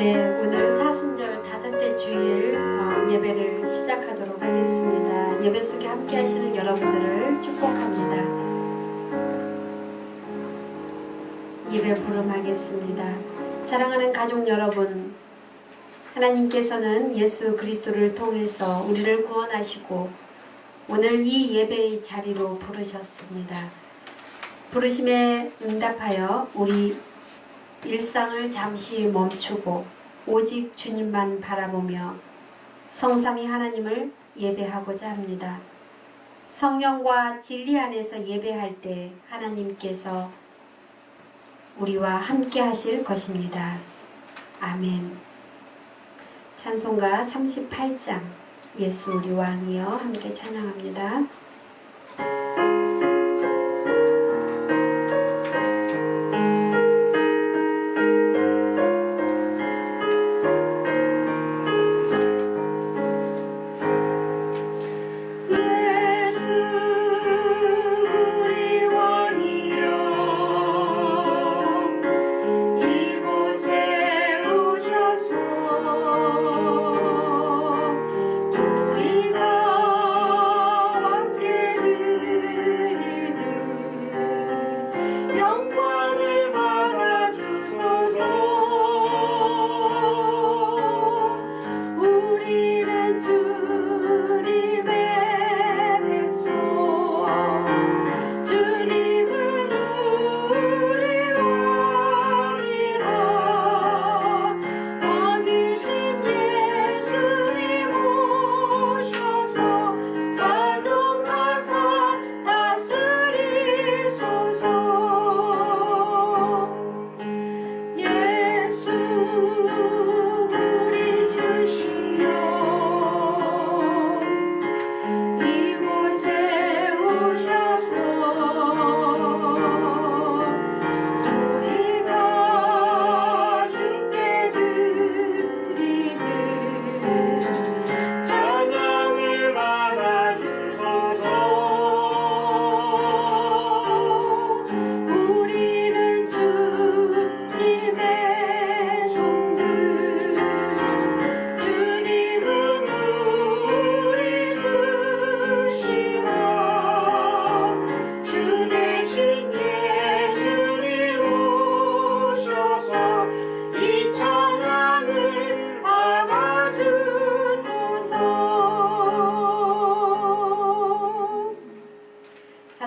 네, 오늘 사순절 다섯째 주일 예배를 시작하도록 하겠습니다. 예배 속에 함께 하시는 여러분들을 축복합니다. 예배 부름하겠습니다. 사랑하는 가족 여러분, 하나님께서는 예수 그리스도를 통해서 우리를 구원하시고 오늘 이 예배의 자리로 부르셨습니다. 부르심에 응답하여 우리 일상을 잠시 멈추고 오직 주님만 바라보며 성삼위 하나님을 예배하고자 합니다. 성령과 진리 안에서 예배할 때 하나님께서 우리와 함께 하실 것입니다. 아멘. 찬송가 38장 예수 우리 왕이여 함께 찬양합니다.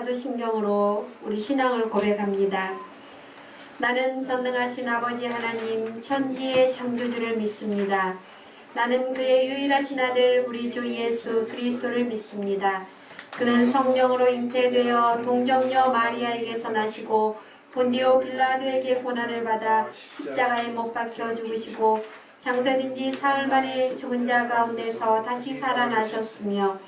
사도신경으로 우리 신앙을 고백합니다. 나는 전능하신 아버지 하나님 천지의 창조주를 믿습니다. 나는 그의 유일하신 아들 우리 주 예수 그리스도를 믿습니다. 그는 성령으로 잉태되어 동정녀 마리아에게서 나시고 본디오 빌라도에게 고난을 받아 십자가에 못 박혀 죽으시고 장사된 지 사흘 만에 죽은 자 가운데서 다시 살아나셨으며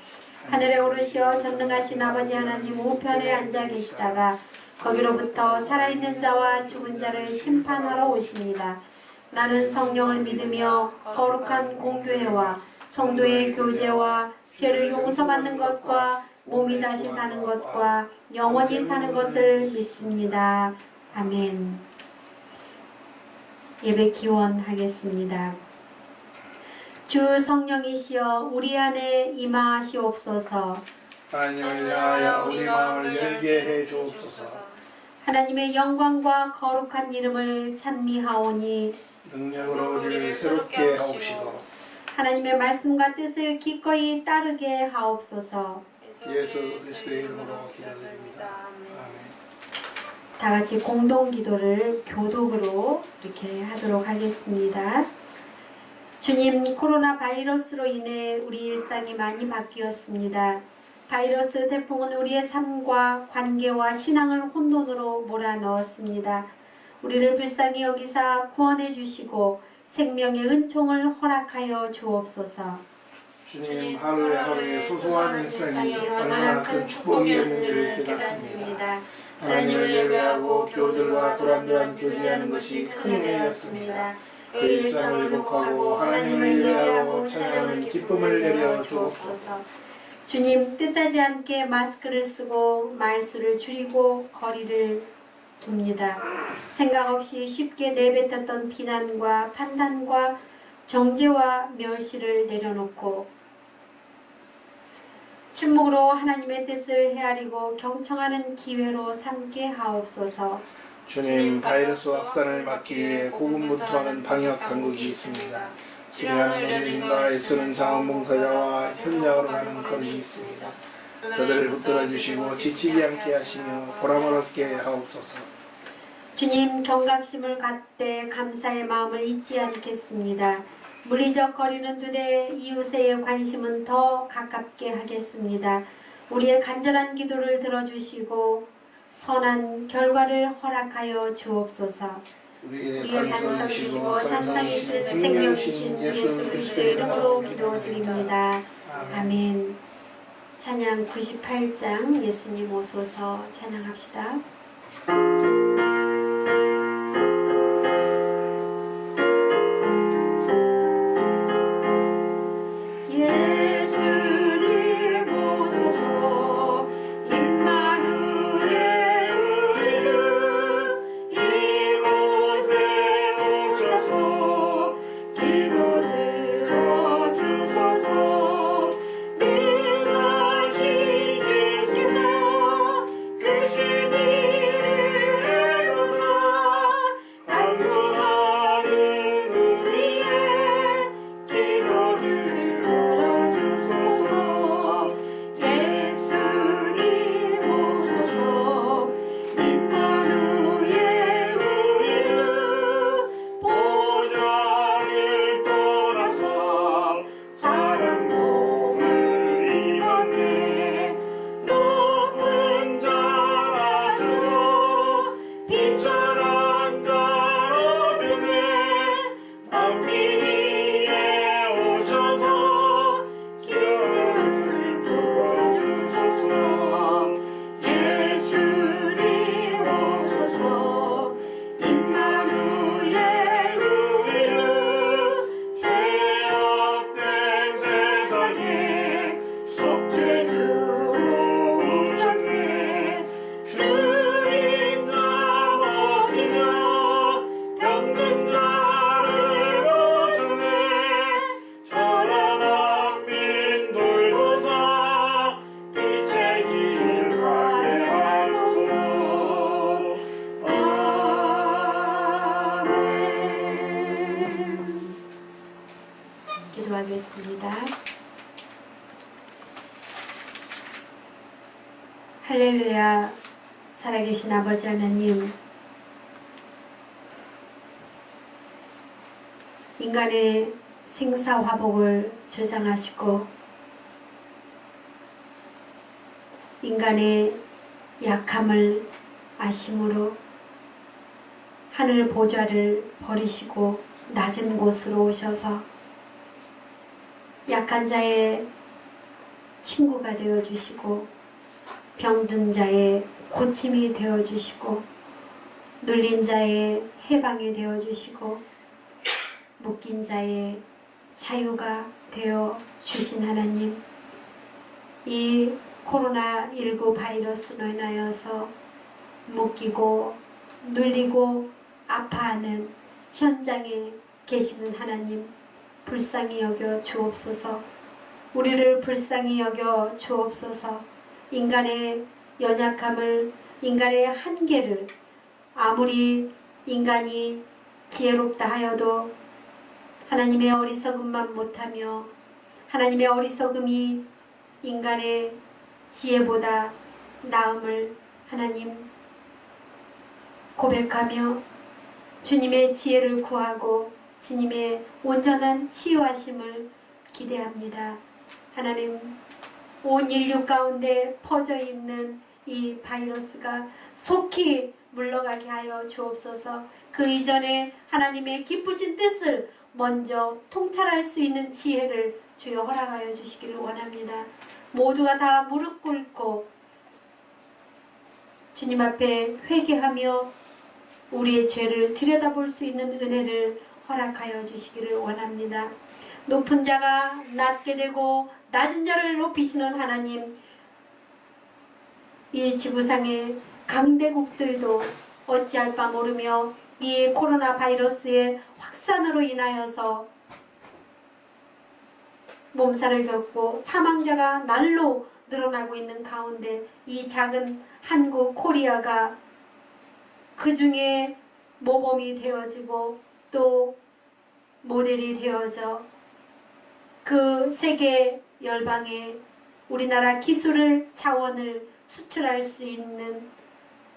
하늘에 오르시어 전능하신 아버지 하나님 우편에 앉아 계시다가 거기로부터 살아있는 자와 죽은 자를 심판하러 오십니다. 나는 성령을 믿으며 거룩한 공교회와 성도의 교제와 죄를 용서받는 것과 몸이 다시 사는 것과 영원히 사는 것을 믿습니다. 아멘. 예배 기원하겠습니다. 주 성령이시여 우리 안에 임하시옵소서. 하나님을 위하여 우리 마음을 열게 해 주옵소서. 하나님의 영광과 거룩한 이름을 찬미하오니 능력으로 우리를 새롭게 하옵시고 하나님의 말씀과 뜻을 기꺼이 따르게 하옵소서. 예수 그리스도의 이름으로 기도드립니다. 아멘. 다 같이 공동 기도를 교독으로 이렇게 하도록 하겠습니다. 주님, 코로나 바이러스로 인해 우리 일상이 많이 바뀌었습니다. 바이러스 태풍은 우리의 삶과 관계와 신앙을 혼돈으로 몰아넣었습니다. 우리를 불쌍히 여기사 구원해 주시고 생명의 은총을 허락하여 주옵소서. 주님, 하루에 소소한 일상이 얼마나 큰 축복이었는지를 깨닫습니다. 하나님을 예배하고 교우들과 도란도란 교제하는 것이 큰 은혜였습니다. 그 일상을 회복하고 하나님을 예배하고 찬양하는 기쁨을 내려 주옵소서. 주님, 뜻하지 않게 마스크를 쓰고 말수를 줄이고 거리를 둡니다. 생각 없이 쉽게 내뱉었던 비난과 판단과 정죄와 멸시를 내려놓고 침묵으로 하나님의 뜻을 헤아리고 경청하는 기회로 삼게 하옵소서. 주님, 바이러스 확산을 막기 위해 고군분투하는 방역 당국이 있습니다. 지뢰하는 어린이들과 애쓰는 자원봉사자와 현장으로 가는 건이 있습니다. 저들을 붙들어 주시고 지치지 않게 하시며 보람을 얻게 하옵소서. 주님, 경각심을 갖되 감사의 마음을 잊지 않겠습니다. 물리적 거리는 두되 이웃의 관심은 더 가깝게 하겠습니다. 우리의 간절한 기도를 들어주시고 선한 결과를 허락하여 주옵소서. 우리의 반석이시고 산성이신 생명이신 예수 그리스도의 이름으로 기도드립니다. 아멘. 찬양 98장 예수님 오소서 찬양합시다. 기도하겠습니다. 할렐루야. 살아계신 아버지 하나님, 인간의 생사화복을 주장하시고 인간의 약함을 아심으로 하늘 보좌를 버리시고 낮은 곳으로 오셔서 약한 자의 친구가 되어주시고 병든 자의 고침이 되어주시고 눌린 자의 해방이 되어주시고 묶인 자의 자유가 되어주신 하나님, 이 코로나19 바이러스로 인하여서 묶이고 눌리고 아파하는 현장에 계시는 하나님, 불쌍히 여겨 주옵소서. 우리를 불쌍히 여겨 주옵소서. 인간의 연약함을, 인간의 한계를, 아무리 인간이 지혜롭다 하여도 하나님의 어리석음만 못하며 하나님의 어리석음이 인간의 지혜보다 나음을 하나님 고백하며 주님의 지혜를 구하고 주님의 온전한 치유하심을 기대합니다. 하나님, 온 인류 가운데 퍼져 있는 이 바이러스가 속히 물러가게 하여 주옵소서. 그 이전에 하나님의 기쁘신 뜻을 먼저 통찰할 수 있는 지혜를 주여 허락하여 주시기를 원합니다. 모두가 다 무릎 꿇고 주님 앞에 회개하며 우리의 죄를 들여다볼 수 있는 은혜를 허락하여 주시기를 원합니다. 높은 자가 낮게 되고 낮은 자를 높이시는 하나님, 이 지구상의 강대국들도 어찌할 바 모르며 이 코로나 바이러스의 확산으로 인하여서 몸살을 겪고 사망자가 날로 늘어나고 있는 가운데 이 작은 한국 코리아가 그 중에 모범이 되어지고 또 모델이 되어져 그 세계 열방에 우리나라 기술을 자원을 수출할 수 있는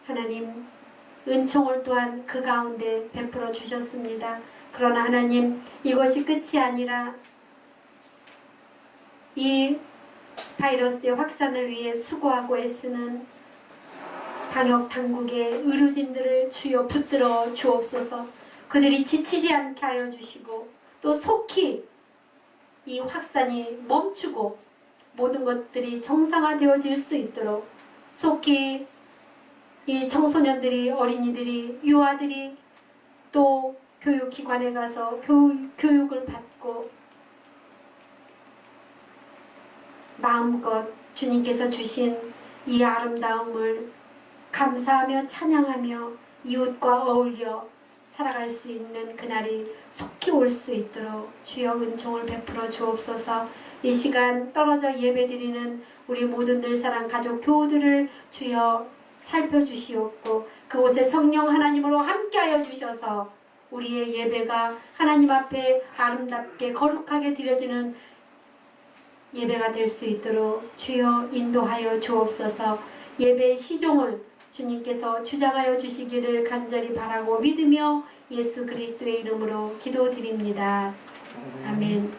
하나님 은총을 또한 그 가운데 베풀어 주셨습니다. 그러나 하나님 이것이 끝이 아니라 이 바이러스의 확산을 위해 수고하고 애쓰는 방역 당국의 의료진들을 주여 붙들어 주옵소서. 그들이 지치지 않게 하여 주시고 또 속히 이 확산이 멈추고 모든 것들이 정상화되어질 수 있도록 속히 이 청소년들이 어린이들이 유아들이 또 교육기관에 가서 교육을 받고 마음껏 주님께서 주신 이 아름다움을 감사하며 찬양하며 이웃과 어울려 살아갈 수 있는 그날이 속히 올 수 있도록 주여 은총을 베풀어 주옵소서. 이 시간 떨어져 예배드리는 우리 모든 늘 사랑 가족 교우들을 주여 살펴주시옵고 그곳에 성령 하나님으로 함께하여 주셔서 우리의 예배가 하나님 앞에 아름답게 거룩하게 드려지는 예배가 될 수 있도록 주여 인도하여 주옵소서. 예배의 시종을 주님께서 주장하여 주시기를 간절히 바라고 믿으며 예수 그리스도의 이름으로 기도드립니다. 아멘.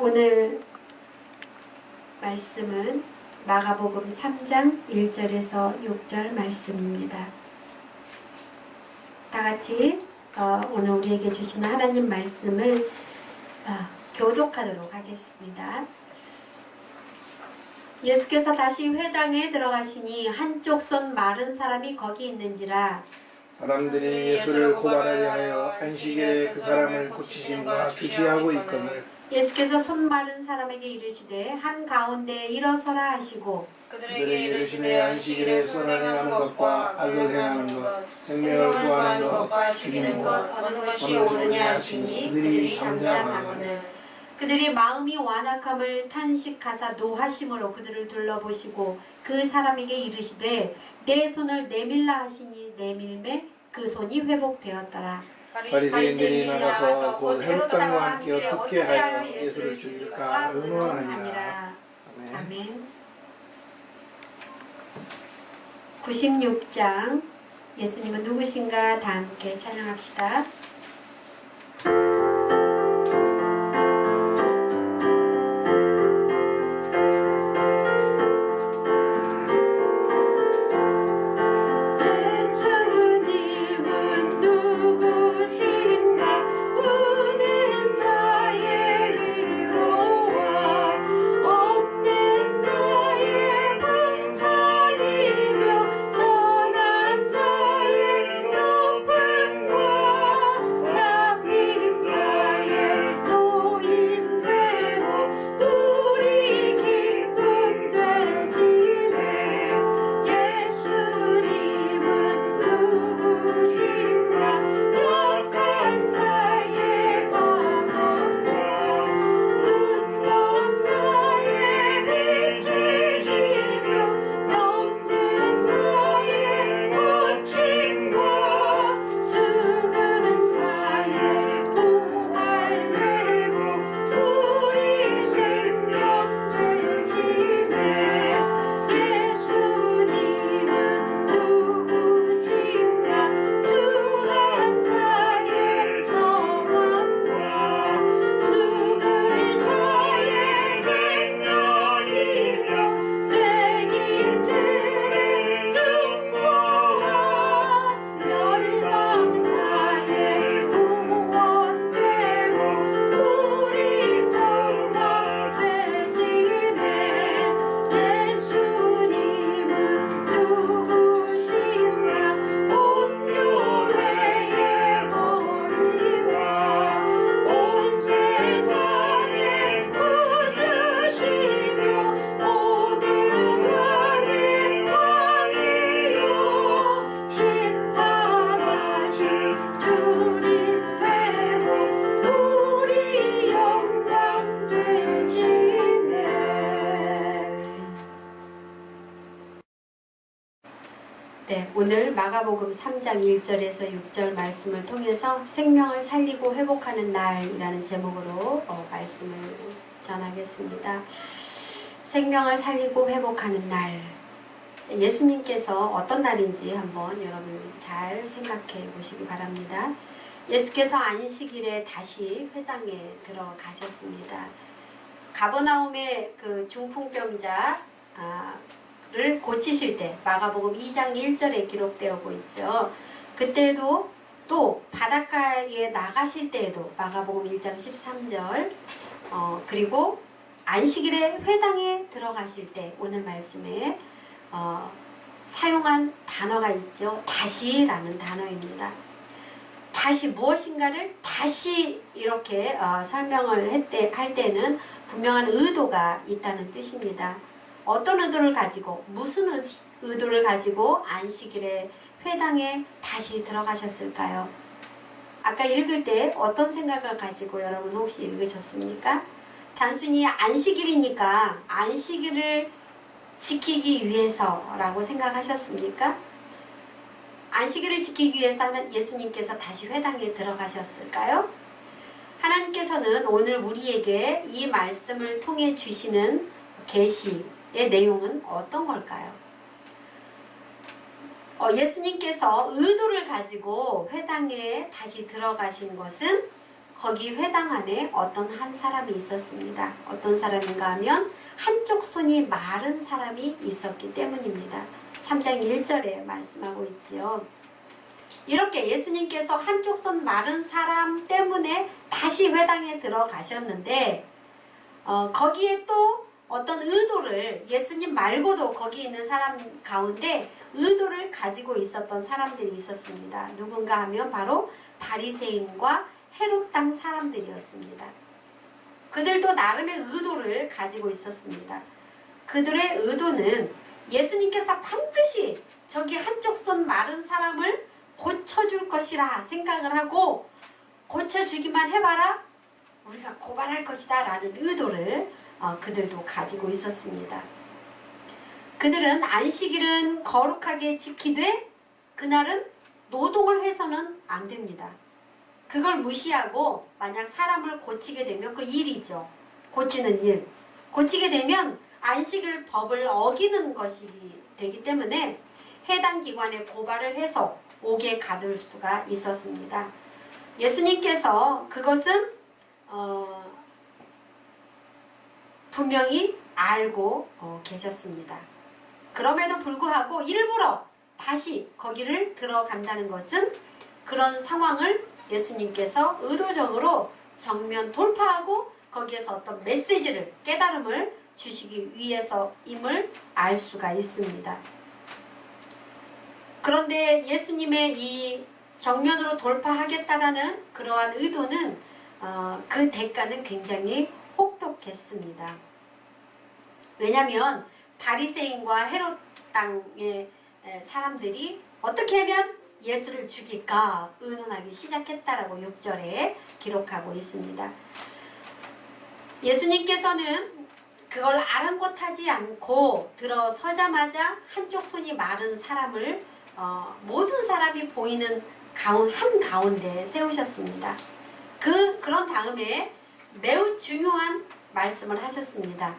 오늘 말씀은 마가복음 3장 1절에서 6절 말씀입니다. 다같이 오늘 우리에게 주시는 하나님 말씀을 교독하도록 하겠습니다. 예수께서 다시 회당에 들어가시니 한쪽 손 마른 사람이 거기 있는지라. 사람들이 예수를 고발하려 하여 안식일에 그 사람을 고치심과 주시하고 있거늘 예수께서 손 마른 사람에게 이르시되 한가운데 일어서라 하시고 그들에게 이르시되 안식일에 선행하는 것과 악을 행하는 것 생명을 구하는 것과 죽이는 것 어느 것이 옳으냐 하시니 그들이 잠잠하거늘 그들이 마음이 완악함을 탄식하사 노하심으로 그들을 둘러보시고 그 사람에게 이르시되 내 손을 내밀라 하시니 내밀매 그 손이 회복되었더라. 바리새인들이 나가서 곧 헤롯 땅과 함께 어떻게 하여 예수를 죽일까 의논하니라. 아멘. 96장 예수님은 누구신가 다 함께 찬양합시다. 전한 자의 높음과 네, 오늘 마가복음 3장 1절에서 6절 말씀을 통해서 생명을 살리고 회복하는 날이라는 제목으로 말씀을 전하겠습니다. 생명을 살리고 회복하는 날. 예수님께서 어떤 날인지 한번 여러분 잘 생각해 보시기 바랍니다. 예수께서 안식일에 다시 회당에 들어가셨습니다. 가버나움의 그 중풍병자를 고치실 때 마가복음 2장 1절에 기록되어 있죠. 그때도 또 바닷가에 나가실 때에도 마가복음 1장 13절 그리고 안식일에 회당에 들어가실 때 오늘 말씀에 사용한 단어가 있죠. 다시라는 단어입니다. 다시 무엇인가를 다시 이렇게 설명을 할 때는 분명한 의도가 있다는 뜻입니다. 어떤 의도를 가지고 무슨 의도를 가지고 안식일에 회당에 다시 들어가셨을까요? 아까 읽을 때 어떤 생각을 가지고 여러분 혹시 읽으셨습니까? 단순히 안식일이니까 안식일을 지키기 위해서라고 생각하셨습니까? 안식일을 지키기 위해서는 예수님께서 다시 회당에 들어가셨을까요? 하나님께서는 오늘 우리에게 이 말씀을 통해 주시는 계시의 내용은 어떤 걸까요? 예수님께서 의도를 가지고 회당에 다시 들어가신 것은 거기 회당 안에 어떤 한 사람이 있었습니다. 어떤 사람인가 하면 한쪽 손이 마른 사람이 있었기 때문입니다. 3장 1절에 말씀하고 있지요. 이렇게 예수님께서 한쪽 손 마른 사람 때문에 다시 회당에 들어가셨는데 거기에 또 어떤 의도를 예수님 말고도 거기 있는 사람 가운데 의도를 가지고 있었던 사람들이 있었습니다. 누군가 하면 바로 바리새인과 헤롯 땅 사람들이었습니다. 그들도 나름의 의도를 가지고 있었습니다. 그들의 의도는 예수님께서 반드시 저기 한쪽 손 마른 사람을 고쳐줄 것이라 생각을 하고 고쳐주기만 해봐라 우리가 고발할 것이다 라는 의도를 그들도 가지고 있었습니다. 그들은 안식일은 거룩하게 지키되 그날은 노동을 해서는 안 됩니다. 그걸 무시하고 만약 사람을 고치게 되면 그 일이죠. 고치는 일. 고치게 되면 안식일 법을 어기는 것이 되기 때문에 해당 기관에 고발을 해서 옥에 가둘 수가 있었습니다. 예수님께서 그것은 분명히 알고 계셨습니다. 그럼에도 불구하고 일부러 다시 거기를 들어간다는 것은 그런 상황을 예수님께서 의도적으로 정면 돌파하고 거기에서 어떤 메시지를 깨달음을 주시기 위해서임을 알 수가 있습니다. 그런데 예수님의 이 정면으로 돌파하겠다라는 그러한 의도는 그 대가는 굉장히 혹독했습니다. 왜냐하면 바리새인과 헤롯 땅의 사람들이 어떻게 하면 예수를 죽일까 의논하기 시작했다라고 6절에 기록하고 있습니다. 예수님께서는 그걸 아랑곳하지 않고 들어서자마자 한쪽 손이 마른 사람을 모든 사람이 보이는 한가운데 세우셨습니다. 그런 다음에 매우 중요한 말씀을 하셨습니다.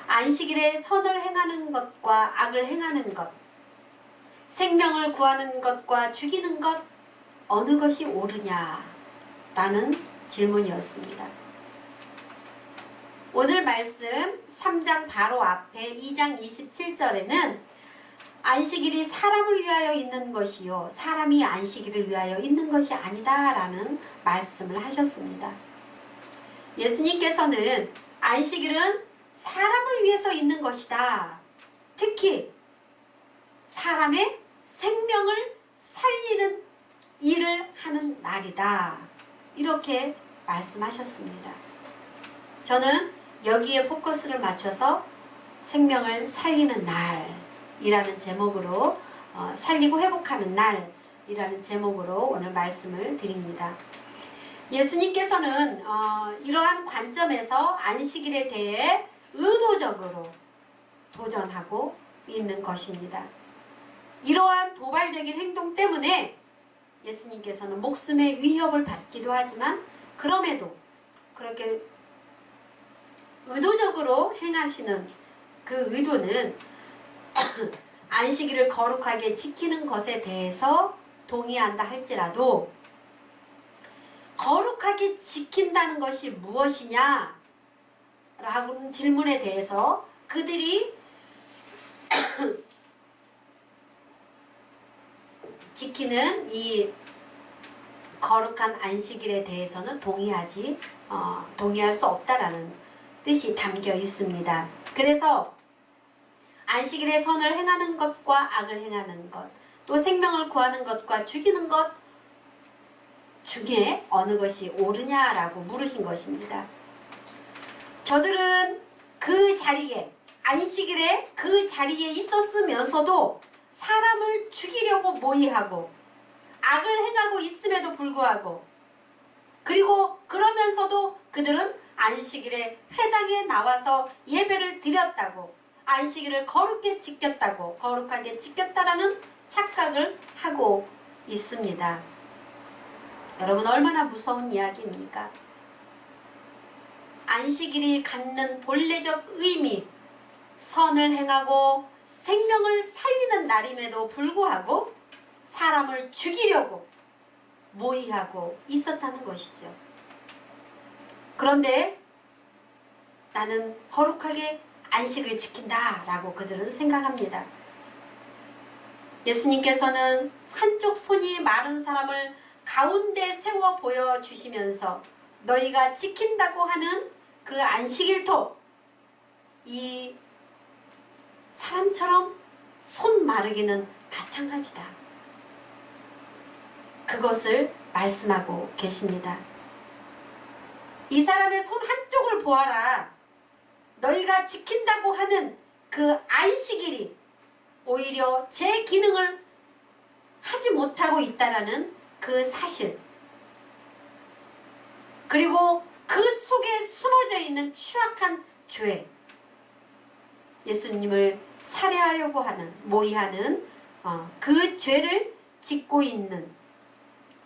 안식일에 선을 행하는 것과 악을 행하는 것, 생명을 구하는 것과 죽이는 것 어느 것이 옳으냐? 라는 질문이었습니다. 오늘 말씀 3장 바로 앞에 2장 27절에는 안식일이 사람을 위하여 있는 것이요 사람이 안식일을 위하여 있는 것이 아니다 라는 말씀을 하셨습니다. 예수님께서는 안식일은 사람을 위해서 있는 것이다. 특히 사람의 생명을 살리는 일을 하는 날이다. 이렇게 말씀하셨습니다. 저는 여기에 포커스를 맞춰서 생명을 살리는 날이라는 제목으로 살리고 회복하는 날이라는 제목으로 오늘 말씀을 드립니다. 예수님께서는 이러한 관점에서 안식일에 대해 의도적으로 도전하고 있는 것입니다. 이러한 도발적인 행동 때문에 예수님께서는 목숨의 위협을 받기도 하지만 그럼에도 그렇게 의도적으로 행하시는 그 의도는 안식일을 거룩하게 지키는 것에 대해서 동의한다 할지라도 거룩하게 지킨다는 것이 무엇이냐 라는 질문에 대해서 그들이 지키는 이 거룩한 안식일에 대해서는 동의할 수 없다라는 뜻이 담겨 있습니다. 그래서 안식일에 선을 행하는 것과 악을 행하는 것, 또 생명을 구하는 것과 죽이는 것 중에 어느 것이 옳으냐라고 물으신 것입니다. 저들은 그 자리에, 안식일에 그 자리에 있었으면서도 사람을 죽이려고 모의하고 악을 행하고 있음에도 불구하고, 그리고 그러면서도 그들은 안식일에 회당에 나와서 예배를 드렸다고, 안식일을 거룩하게 지켰다라는 착각을 하고 있습니다. 여러분, 얼마나 무서운 이야기입니까? 안식일이 갖는 본래적 의미, 선을 행하고 생명을 살리는 날임에도 불구하고 사람을 죽이려고 모의하고 있었다는 것이죠. 그런데 나는 거룩하게 안식을 지킨다 라고 그들은 생각합니다. 예수님께서는 한쪽 손이 마른 사람을 가운데 세워 보여주시면서 너희가 지킨다고 하는 그 안식일도 이 사람처럼 손 마르기는 마찬가지다. 그것을 말씀하고 계십니다. 이 사람의 손 한쪽을 보아라. 너희가 지킨다고 하는 그 안식일이 오히려 제 기능을 하지 못하고 있다라는 그 사실, 그리고 그 속에 숨어져 있는 추악한 죄, 예수님을 살해하려고 하는, 모의하는 그 죄를 짓고 있는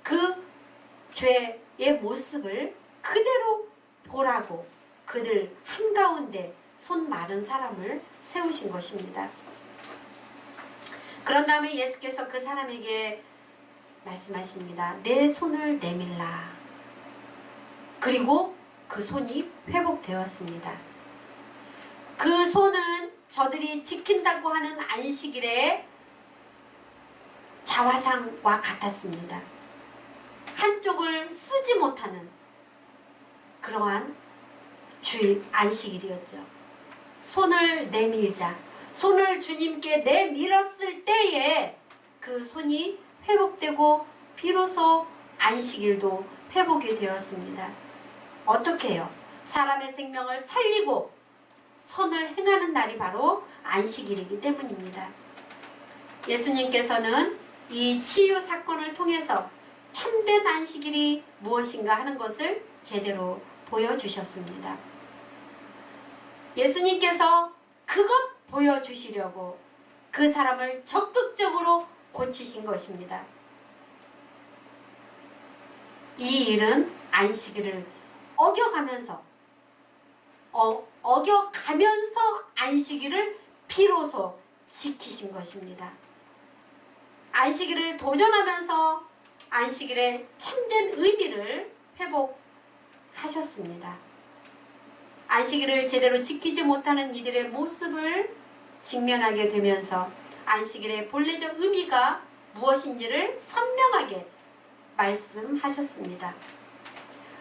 그 죄의 모습을 그대로 보라고 그들 한가운데 손 마른 사람을 세우신 것입니다. 그런 다음에 예수께서 그 사람에게 말씀하십니다. 내 손을 내밀라. 그리고 그 손이 회복되었습니다. 그 손은 저들이 지킨다고 하는 안식일의 자화상과 같았습니다. 한쪽을 쓰지 못하는 그러한 안식일이었죠. 손을 내밀자. 손을 주님께 내밀었을 때에 그 손이 회복되고 비로소 안식일도 회복이 되었습니다. 어떻게 해요? 사람의 생명을 살리고 선을 행하는 날이 바로 안식일이기 때문입니다. 예수님께서는 이 치유 사건을 통해서 참된 안식일이 무엇인가 하는 것을 제대로 보여주셨습니다. 예수님께서 그것 보여주시려고 그 사람을 적극적으로 고치신 것입니다. 이 일은 안식일을 어겨가면서 안식일을 비로소 지키신 것입니다. 안식일을 도전하면서 안식일의 참된 의미를 회복하셨습니다. 안식일을 제대로 지키지 못하는 이들의 모습을 직면하게 되면서 안식일의 본래적 의미가 무엇인지를 선명하게 말씀하셨습니다.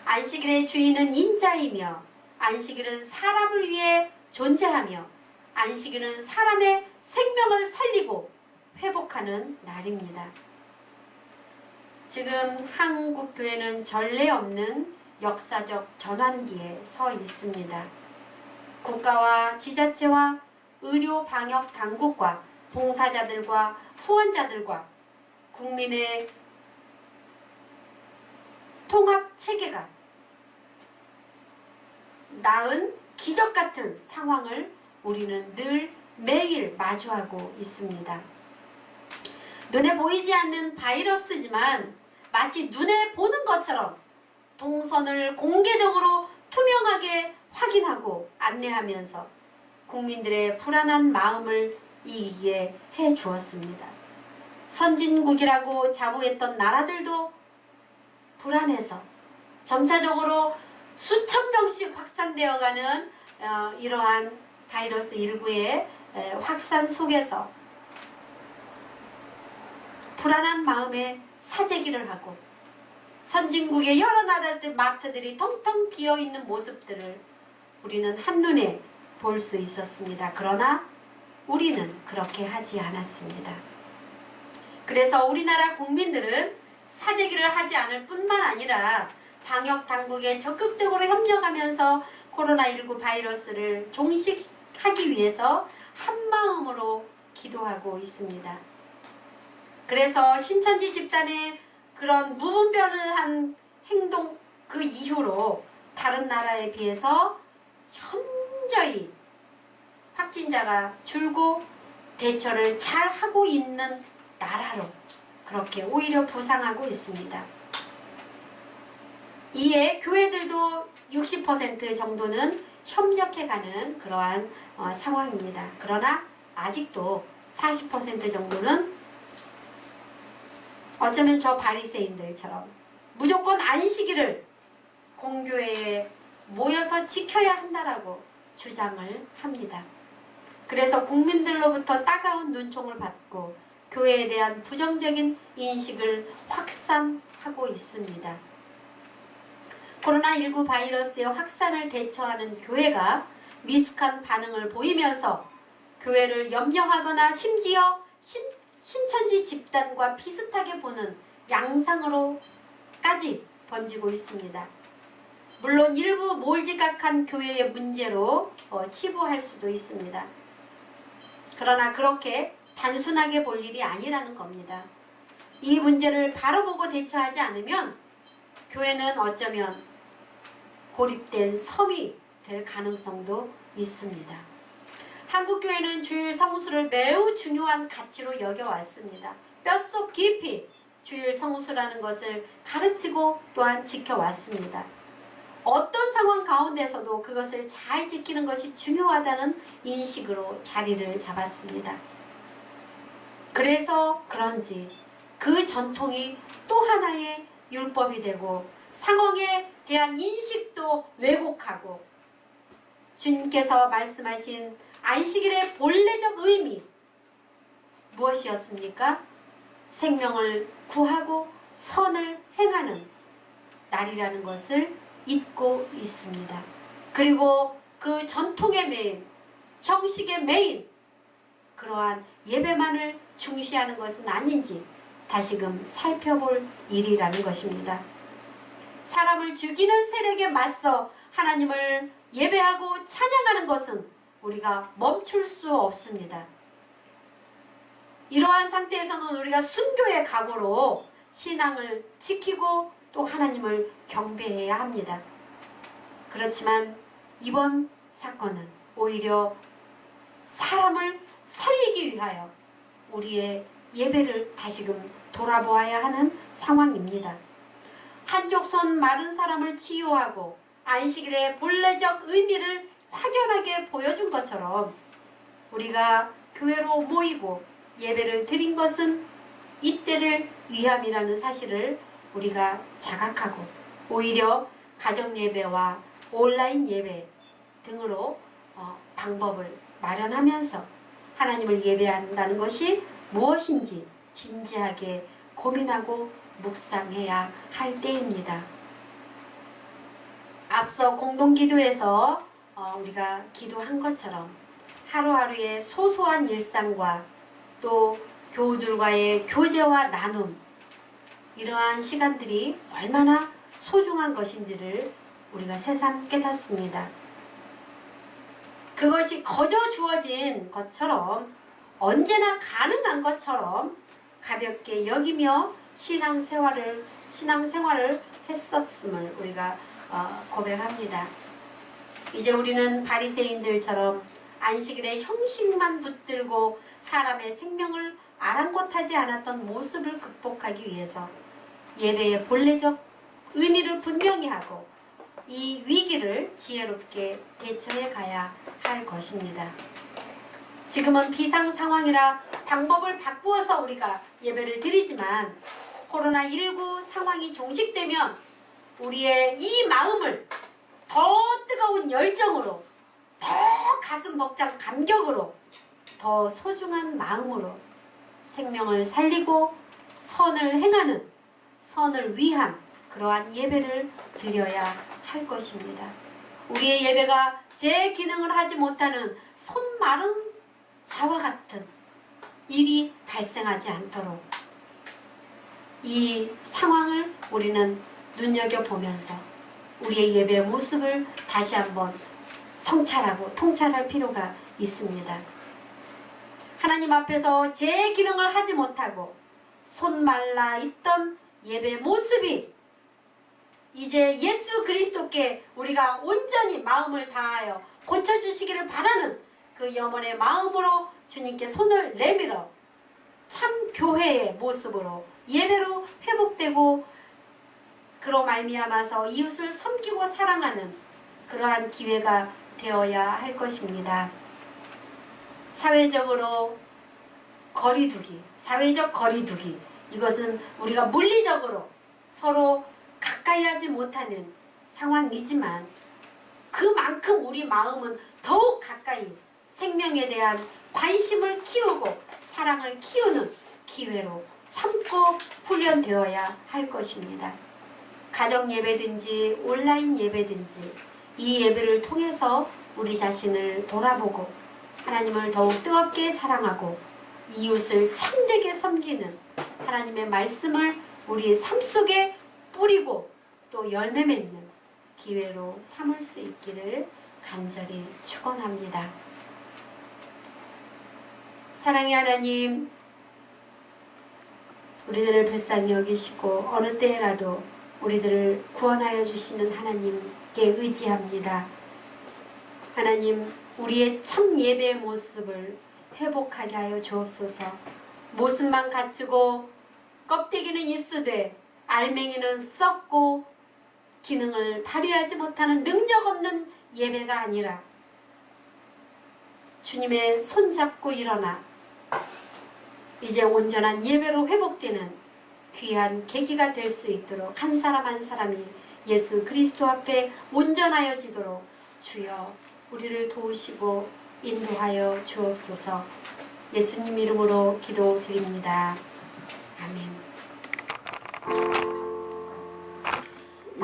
안식일의 주인은 인자이며 안식일은 사람을 위해 존재하며 안식일은 사람의 생명을 살리고 회복하는 날입니다. 지금 한국 교회는 전례 없는 역사적 전환기에 서 있습니다. 국가와 지자체와 의료 방역 당국과 봉사자들과 후원자들과 국민의 통합 체계가 낳은 기적 같은 상황을 우리는 늘 매일 마주하고 있습니다. 눈에 보이지 않는 바이러스지만 마치 눈에 보는 것처럼 동선을 공개적으로 투명하게 확인하고 안내하면서 국민들의 불안한 마음을 이기게 해 주었습니다. 선진국이라고 자부했던 나라들도 불안해서 점차적으로 수천 명씩 확산되어가는 이러한 바이러스 19의 확산 속에서 불안한 마음에 사재기를 하고 선진국의 여러 나라들 마트들이 텅텅 비어있는 모습들을 우리는 한눈에 볼 수 있었습니다. 그러나 우리는 그렇게 하지 않았습니다. 그래서 우리나라 국민들은 사재기를 하지 않을 뿐만 아니라 방역 당국에 적극적으로 협력하면서 코로나19 바이러스를 종식하기 위해서 한마음으로 기도하고 있습니다. 그래서 신천지 집단의 그런 무분별을 한 행동 그 이후로 다른 나라에 비해서 현저히 확진자가 줄고 대처를 잘 하고 있는 나라로 그렇게 오히려 부상하고 있습니다. 이에 교회들도 60% 정도는 협력해가는 그러한 상황입니다. 그러나 아직도 40% 정도는 어쩌면 저 바리새인들처럼 무조건 안식일을 공교회에 모여서 지켜야 한다라고 주장을 합니다. 그래서 국민들로부터 따가운 눈총을 받고 교회에 대한 부정적인 인식을 확산하고 있습니다. 코로나19 바이러스의 확산을 대처하는 교회가 미숙한 반응을 보이면서 교회를 염려하거나 심지어 신천지 집단과 비슷하게 보는 양상으로까지 번지고 있습니다. 물론 일부 몰지각한 교회의 문제로 치부할 수도 있습니다. 그러나 그렇게 단순하게 볼 일이 아니라는 겁니다. 이 문제를 바로 보고 대처하지 않으면 교회는 어쩌면 고립된 섬이 될 가능성도 있습니다. 한국교회는 주일 성수를 매우 중요한 가치로 여겨왔습니다. 뼛속 깊이 주일 성수라는 것을 가르치고 또한 지켜왔습니다. 어떤 상황 가운데서도 그것을 잘 지키는 것이 중요하다는 인식으로 자리를 잡았습니다. 그래서 그런지 그 전통이 또 하나의 율법이 되고 상황에 대한 인식도 왜곡하고 주님께서 말씀하신 안식일의 본래적 의미 무엇이었습니까? 생명을 구하고 선을 행하는 날이라는 것을 잊고 있습니다. 그리고 그 전통의 메인, 형식의 메인 그러한 예배만을 중시하는 것은 아닌지 다시금 살펴볼 일이라는 것입니다. 사람을 죽이는 세력에 맞서 하나님을 예배하고 찬양하는 것은 우리가 멈출 수 없습니다. 이러한 상태에서는 우리가 순교의 각오로 신앙을 지키고 또 하나님을 경배해야 합니다. 그렇지만 이번 사건은 오히려 사람을 살리기 위하여 우리의 예배를 다시금 돌아보아야 하는 상황입니다. 한쪽 손 마른 사람을 치유하고 안식일의 본래적 의미를 확연하게 보여준 것처럼 우리가 교회로 모이고 예배를 드린 것은 이때를 위함이라는 사실을 우리가 자각하고 오히려 가정 예배와 온라인 예배 등으로 방법을 마련하면서 하나님을 예배한다는 것이 무엇인지 진지하게 고민하고 묵상해야 할 때입니다. 앞서 공동기도에서 우리가 기도한 것처럼 하루하루의 소소한 일상과 또 교우들과의 교제와 나눔 이러한 시간들이 얼마나 소중한 것인지를 우리가 새삼 깨닫습니다. 그것이 거저 주어진 것처럼 언제나 가능한 것처럼 가볍게 여기며 신앙생활을 했었음을 우리가 고백합니다. 이제 우리는 바리새인들처럼 안식일에 형식만 붙들고 사람의 생명을 아랑곳하지 않았던 모습을 극복하기 위해서 예배의 본래적 의미를 분명히 하고 이 위기를 지혜롭게 대처해 가야 할 것입니다. 지금은 비상 상황이라 방법을 바꾸어서 우리가 예배를 드리지만 코로나19 상황이 종식되면 우리의 이 마음을 더 뜨거운 열정으로, 더 가슴 벅찬 감격으로, 더 소중한 마음으로 생명을 살리고 선을 행하는, 선을 위한 그러한 예배를 드려야 할 것입니다. 우리의 예배가 제 기능을 하지 못하는 손 마른 자와 같은 일이 발생하지 않도록 이 상황을 우리는 눈여겨보면서 우리의 예배의 모습을 다시 한번 성찰하고 통찰할 필요가 있습니다. 하나님 앞에서 제 기능을 하지 못하고 손 말라 있던 예배 모습이 이제 예수 그리스도께 우리가 온전히 마음을 다하여 고쳐주시기를 바라는 그 염원의 마음으로 주님께 손을 내밀어 참 교회의 모습으로 예배로 회복되고 그로 말미암아서 이웃을 섬기고 사랑하는 그러한 기회가 되어야 할 것입니다. 사회적으로 거리두기, 사회적 거리두기, 이것은 우리가 물리적으로 서로 가까이 하지 못하는 상황이지만 그만큼 우리 마음은 더욱 가까이 생명에 대한 관심을 키우고 사랑을 키우는 기회로 삼고 훈련되어야 할 것입니다. 가정 예배든지 온라인 예배든지 이 예배를 통해서 우리 자신을 돌아보고 하나님을 더욱 뜨겁게 사랑하고 이웃을 참되게 섬기는 하나님의 말씀을 우리 삶 속에 뿌리고 또 열매 맺는 기회로 삼을 수 있기를 간절히 축원합니다. 사랑의 하나님, 우리들을 불쌍히 여기시고 어느 때라도 우리들을 구원하여 주시는 하나님께 의지합니다. 하나님, 우리의 참 예배의 모습을 회복하게 하여 주옵소서. 모습만 갖추고 껍데기는 이수되 알맹이는 썩고 기능을 발휘하지 못하는 능력 없는 예배가 아니라 주님의 손잡고 일어나 이제 온전한 예배로 회복되는 귀한 계기가 될 수 있도록 한 사람 한 사람이 예수 그리스도 앞에 온전하여지도록 주여 우리를 도우시고 인도하여 주옵소서. 예수님 이름으로 기도드립니다. 아멘. 이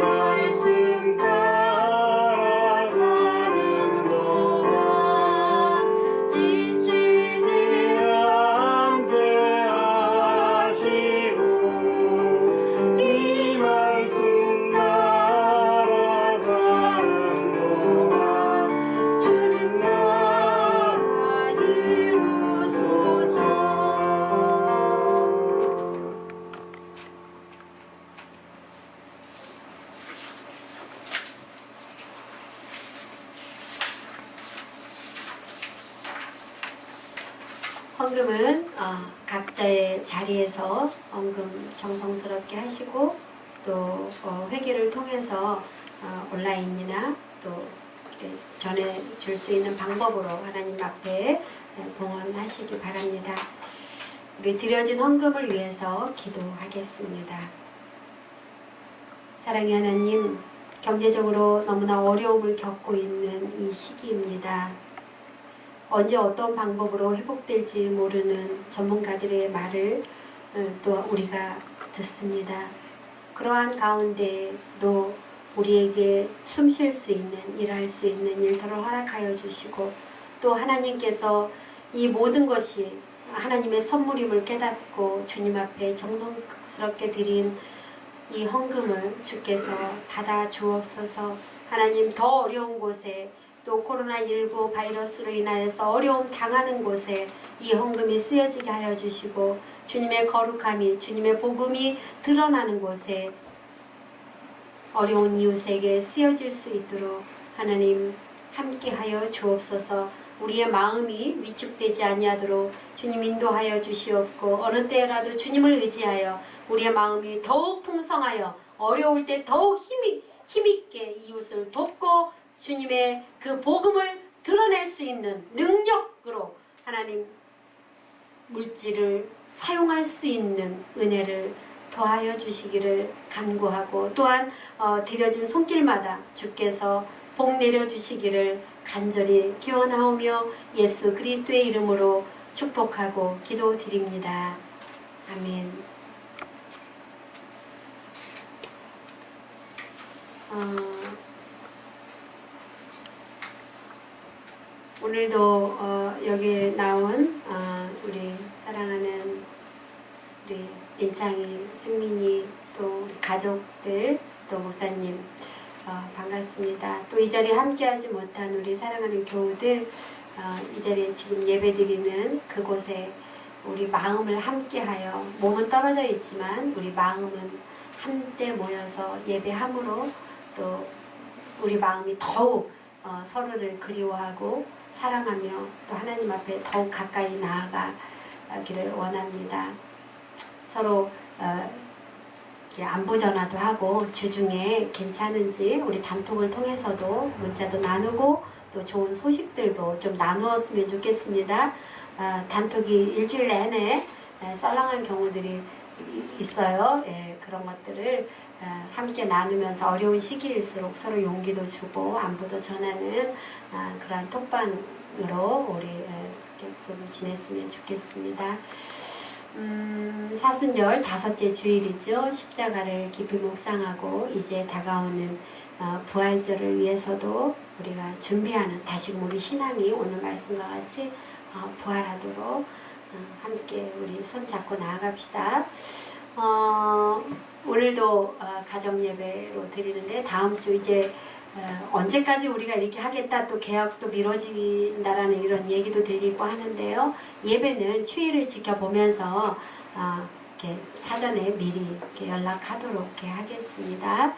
말씀 따라 사는 동안 지치지 않게 하시고 이 말씀 따라 사는 동안 주님 나라 이루소서. 헌금은 각자의 자리에서 헌금 정성스럽게 하시고 또 회계를 통해서 온라인이나 또 전해줄 수 있는 방법으로 하나님 앞에 봉헌하시기 바랍니다. 우리 드려진 헌금을 위해서 기도하겠습니다. 사랑의 하나님, 경제적으로 너무나 어려움을 겪고 있는 이 시기입니다. 언제 어떤 방법으로 회복될지 모르는 전문가들의 말을 또 우리가 듣습니다. 그러한 가운데도 우리에게 숨 쉴 수 있는, 일할 수 있는 일터를 허락하여 주시고 또 하나님께서 이 모든 것이 하나님의 선물임을 깨닫고 주님 앞에 정성스럽게 드린 이 헌금을 주께서 받아 주옵소서. 하나님, 더 어려운 곳에 또 코로나19 바이러스로 인하여서 어려움 당하는 곳에 이 헌금이 쓰여지게 하여 주시고 주님의 거룩함이, 주님의 복음이 드러나는 곳에 어려운 이웃에게 쓰여질 수 있도록 하나님 함께하여 주옵소서. 우리의 마음이 위축되지 아니하도록 주님 인도하여 주시옵고, 어느 때라도 주님을 의지하여 우리의 마음이 더욱 풍성하여 어려울 때 더욱 힘있게 이웃을 돕고 주님의 그 복음을 드러낼 수 있는 능력으로 하나님 물질을 사용할 수 있는 은혜를 더하여 주시기를 간구하고, 또한 드려진 손길마다 주께서 복 내려주시기를 간절히 기원하오며 예수 그리스도의 이름으로 축복하고 기도드립니다. 아멘. 오늘도 여기에 나온 우리 사랑하는 우리 민창이, 승민이, 또 우리 가족들, 또 목사님 반갑습니다. 또 이 자리에 함께하지 못한 우리 사랑하는 교우들, 이 자리에 지금 예배드리는 그곳에 우리 마음을 함께하여, 몸은 떨어져 있지만 우리 마음은 한때 모여서 예배함으로 또 우리 마음이 더욱 서로를 그리워하고 사랑하며 또 하나님 앞에 더욱 가까이 나아가기를 원합니다. 서로 안부 전화도 하고 주중에 괜찮은지 우리 단톡을 통해서도 문자도 나누고 또 좋은 소식들도 좀 나누었으면 좋겠습니다. 단톡이 일주일 내내 썰렁한 경우들이 있어요. 예, 그런 것들을 함께 나누면서 어려운 시기일수록 서로 용기도 주고 안부도 전하는 그러한 톡방으로 우리 이렇게 좀 지냈으면 좋겠습니다. 사순절 5째 주일이죠. 십자가를 깊이 묵상하고 이제 다가오는 부활절을 위해서도 우리가 준비하는, 다시금 우리 신앙이 오늘 말씀과 같이 부활하도록 함께 우리 손잡고 나아갑시다. 오늘도 가정 예배로 드리는데, 다음 주 이제 언제까지 우리가 이렇게 하겠다, 또 계약도 미뤄진다라는 이런 얘기도 들리고 하는데요. 예배는 추일을 지켜보면서 이렇게 사전에 미리 이렇게 연락하도록 이렇게 하겠습니다.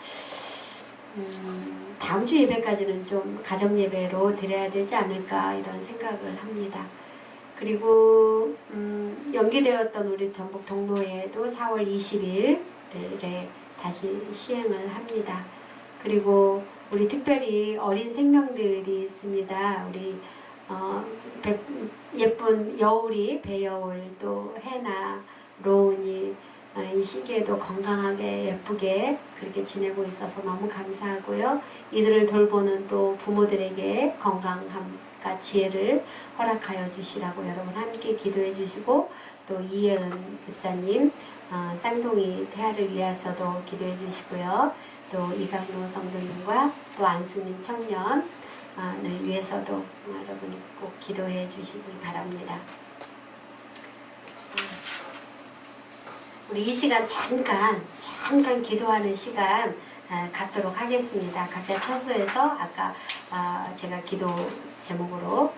다음 주 예배까지는 좀 가정 예배로 드려야 되지 않을까 이런 생각을 합니다. 그리고 연기되었던 우리 전북 동로회도 4월 20일에 다시 시행을 합니다. 그리고 우리 특별히 어린 생명들이 있습니다. 우리 예쁜 여울이, 배여울, 또 해나, 로운이 이 시기에도 건강하게 예쁘게 그렇게 지내고 있어서 너무 감사하고요. 이들을 돌보는 또 부모들에게 건강함과 지혜를 허락하여 주시라고 여러분 함께 기도해 주시고, 또 이예은 집사님 쌍둥이 태아를 위해서도 기도해 주시고요. 또 이강로 성도님과 또 안승민 청년을 위해서도 여러분 꼭 기도해 주시기 바랍니다. 우리 이 시간 잠깐 기도하는 시간 갖도록 하겠습니다. 각자 처소에서 아까 제가 기도 제목으로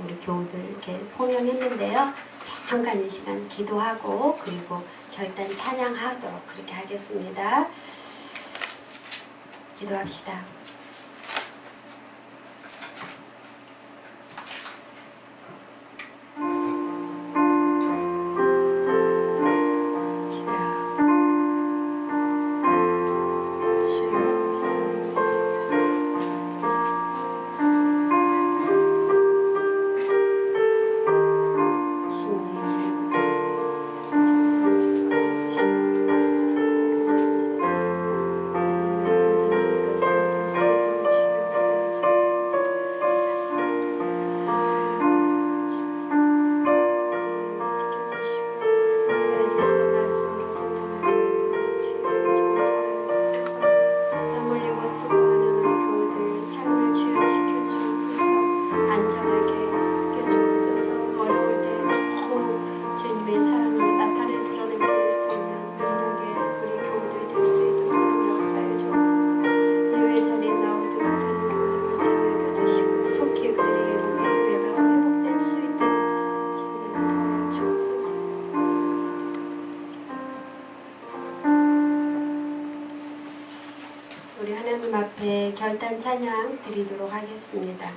우리 교우들 이렇게 호명했는데요. 잠깐 이 시간 기도하고 그리고 결단 찬양하도록 그렇게 하겠습니다. 기도합시다. 우리 하나님 앞에 결단 찬양 드리도록 하겠습니다.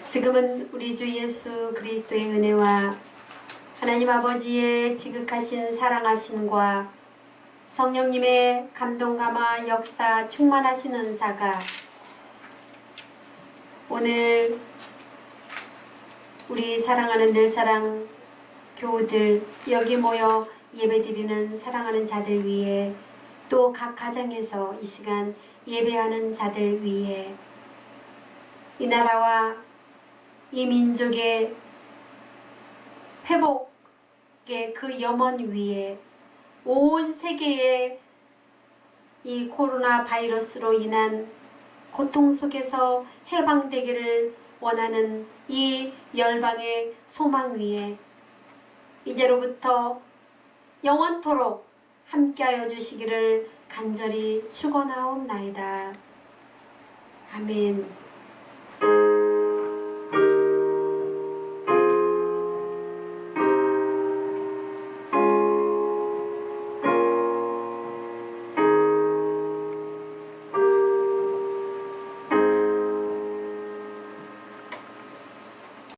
지금은 우리 주 예수 그리스도의 은혜와 하나님 아버지의 지극하신 사랑하심과 성령님의 감동감화 역사 충만하신 은사가 오늘 우리 사랑하는 늘사랑 교우들 여기 모여 예배드리는 사랑하는 자들 위에 또 각 가정에서 이 시간 예배하는 자들 위에 이 나라와 이 민족의 회복의 그 염원 위에 온 세계의 이 코로나 바이러스로 인한 고통 속에서 해방되기를 원하는 이 열방의 소망 위에 이제로부터 영원토록 함께하여 주시기를 간절히 축원하옵나이다. 아멘.